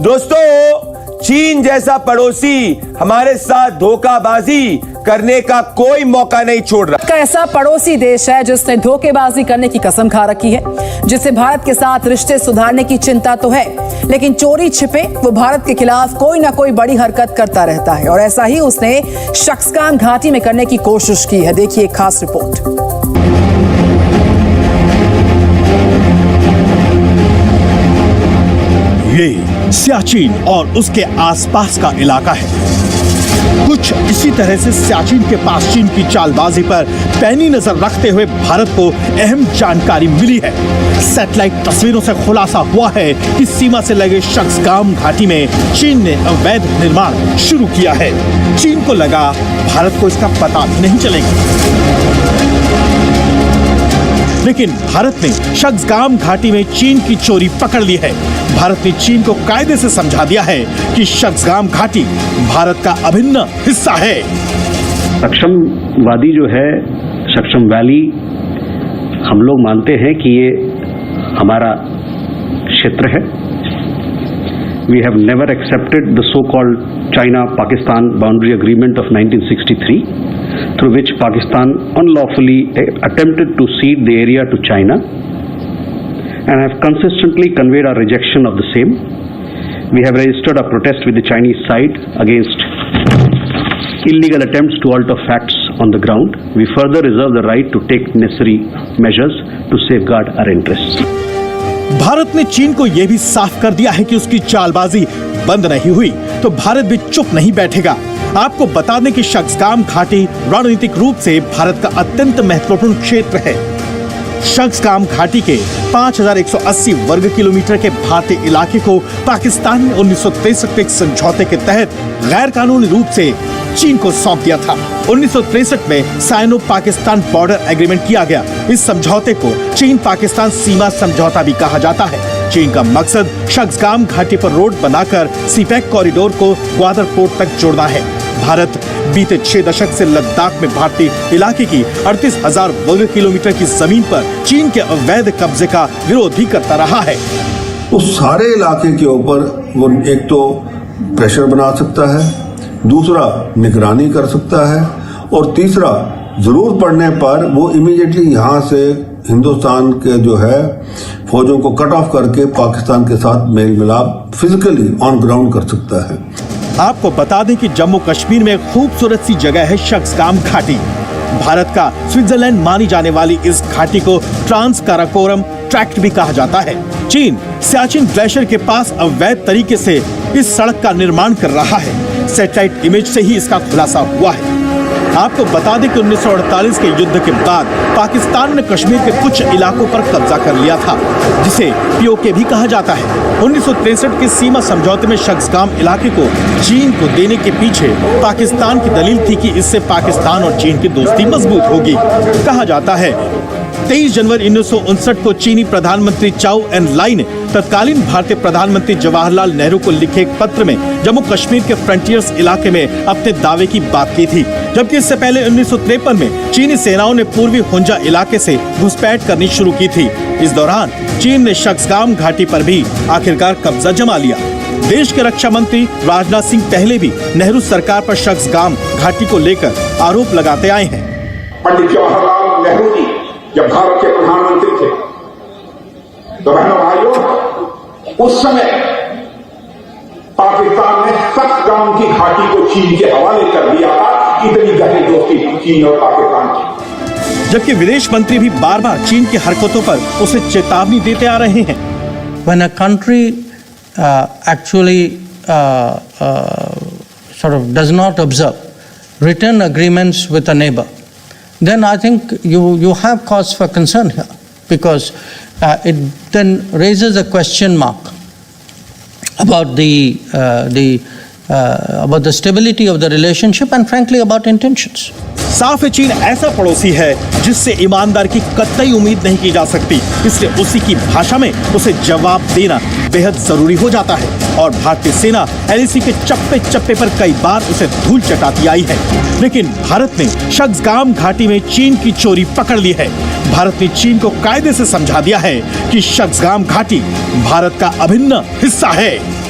दोस्तों, चीन जैसा पड़ोसी हमारे साथ धोखाबाजी करने का कोई मौका नहीं छोड़ रहा। का ऐसा पड़ोसी देश है जिसने धोखेबाजी करने की कसम खा रखी है, जिससे भारत के साथ रिश्ते सुधारने की चिंता तो है, लेकिन चोरी छिपे वो भारत के खिलाफ कोई ना कोई बड़ी हरकत करता रहता है। और ऐसा ही उसने शक्सगाम घाटी में करने की कोशिश की है। देखिए एक खास रिपोर्ट। ये सियाचिन और उसके आसपास का इलाका है। कुछ इसी तरह से सियाचिन के पास चीन की चालबाजी पर पैनी नजर रखते हुए भारत को अहम जानकारी मिली है। सैटेलाइट तस्वीरों से खुलासा हुआ है कि सीमा से लगे शक्सगाम घाटी में चीन ने अवैध निर्माण शुरू किया है। चीन को लगा भारत को इसका पता भी नहीं चलेगा, लेकिन भारत ने शक्सगाम घाटी में चीन की चोरी पकड़ ली है। भारत ने चीन को कायदे से समझा दिया है कि शक्सगाम घाटी भारत का अभिन्न हिस्सा है। सक्षम वादी जो है, सक्षम वैली, हम लोग मानते हैं कि ये हमारा क्षेत्र है। We have never accepted the so-called China-Pakistan boundary agreement of 1963, through which Pakistan unlawfully attempted to cede the area to China, and have consistently conveyed our rejection of the same. We have registered a protest with the Chinese side against illegal attempts to alter facts on the ground. We further reserve the right to take necessary measures to safeguard our interests. Bharat ने चीन को यह भी साफ कर दिया है कि उसकी चालबाजी बंद नहीं हुई तो भारत भी चुप नहीं बैठेगा। आपको बता दें कि शक्सगाम घाटी रणनीतिक रूप से भारत का अत्यंत महत्वपूर्ण क्षेत्र है। शक्सगाम घाटी के 5180 वर्ग किलोमीटर के भारतीय इलाके को पाकिस्तान ने 1963 के एक समझौते के तहत गैर कानूनी रूप से चीन को सौंप दिया था। 1963 में साइनो पाकिस्तान बॉर्डर एग्रीमेंट किया गया। इस समझौते को चीन पाकिस्तान सीमा समझौता भी कहा जाता है। चीन का मकसद शक्सगाम घाटी पर रोड बनाकर सीपैक कॉरिडोर को ग्वादर पोर्ट तक जोड़ना है। भारत बीते 6 दशक से लद्दाख में भारतीय इलाके की 38,000 वर्ग किलोमीटर की जमीन पर चीन के अवैध कब्जे का विरोध भी करता रहा है। उस सारे इलाके के ऊपर वो एक तो प्रेशर बना सकता है, दूसरा निगरानी कर सकता है, और तीसरा जरूरत पड़ने पर वो इमीडिएटली यहाँ से हिंदुस्तान के जो है फौजों को कट ऑफ करके पाकिस्तान के साथ मेल मिलाप फिजिकली ऑन ग्राउंड कर सकता है। आपको बता दें कि जम्मू कश्मीर में एक खूबसूरत सी जगह है शक्सगाम घाटी। भारत का स्विट्जरलैंड मानी जाने वाली इस घाटी को ट्रांस काराकोरम ट्रैक्ट भी कहा जाता है। चीन सियाचिन ग्लेशियर के पास अवैध तरीके से इस सड़क का निर्माण कर रहा है। सैटेलाइट इमेज से ही इसका खुलासा हुआ है। आपको बता दें कि 1948 के युद्ध के बाद पाकिस्तान ने कश्मीर के कुछ इलाकों पर कब्जा कर लिया था, जिसे पीओके भी कहा जाता है। 1963 के सीमा समझौते में शक्सगाम इलाके को चीन को देने के पीछे पाकिस्तान की दलील थी कि इससे पाकिस्तान और चीन की दोस्ती मजबूत होगी। कहा जाता है 23 जनवरी 1959 को चीनी प्रधानमंत्री चाउ एन लाई ने तत्कालीन भारतीय प्रधानमंत्री जवाहरलाल नेहरू को लिखे एक पत्र में जम्मू कश्मीर के फ्रंटियर्स इलाके में अपने दावे की बात की थी, जबकि इससे पहले 1953 में चीनी सेनाओं ने पूर्वी हुंजा इलाके से घुसपैठ करनी शुरू की थी। इस दौरान चीन ने शक्सगाम घाटी पर भी आखिरकार कब्जा जमा लिया। देश के रक्षा मंत्री राजनाथ सिंह पहले भी नेहरू सरकार पर शक्सगाम घाटी को लेकर आरोप लगाते आए हैं। पंडित जवाहरलाल नेहरू जी जब भारत के प्रधानमंत्री थे तो बहनों भाइयों, उस समय पाकिस्तान ने शक्सगाम की घाटी को चीन के हवाले कर दिया था। इतनी गहरी दोस्ती चीन और पाकिस्तान की। जबकि विदेश मंत्री भी बार बार चीन की हरकतों पर उसे चेतावनी देते आ रहे हैं। When a country actually sort of does not observe written agreements with a neighbor, then I think you have cause for concern here, because it then raises a question mark about about the stability of the relationship and frankly about intentions. साफ है, चीन ऐसा पड़ोसी है जिससे ईमानदार की कतई उम्मीद नहीं की जा सकती, इसलिए उसी की भाषा में उसे जवाब देना बेहद जरूरी हो जाता है। और भारतीय सेना एलएसी के चप्पे चप्पे पर कई बार उसे धूल चटाती आई है, लेकिन भारत ने शक्सगाम घाटी में चीन की चोरी पकड़ ली है। भारत ने चीन को कायदे से समझा दिया है कि शक्सगाम घाटी भारत का अभिन्न हिस्सा है।